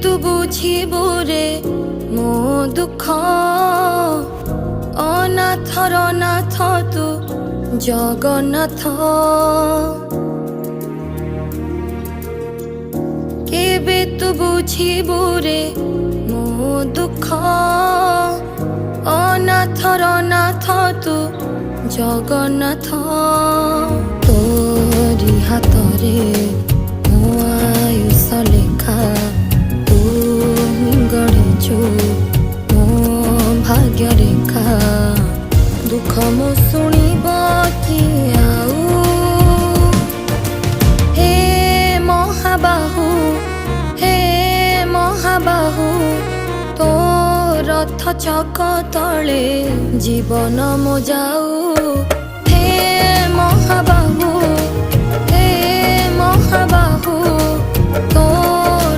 তু বুঝিবু রে মো দুঃখ অনাথর নাথ তু জগন্নাথ কেবে তু বুঝিবু রে মো দুঃখ অনাথর নাথ তু জগন্নাথ তোরি হাতরে মো আয়ুষ লেখা তু গড়িଛୁ মো ভাଗ୍ୟ ରେଖା ଦୁଃଖ ମୋ ଶୁଣିବ କି ଆଉ ହେ ମହାବାହୁ ହେ ମହାବାହୁ ତୋ ରଥ ଚକ ତଳେ ଜୀବନ ମୋ ଯାଉ ହେ ମହାବାହୁ ହେ ମହାବାହୁ ତୋ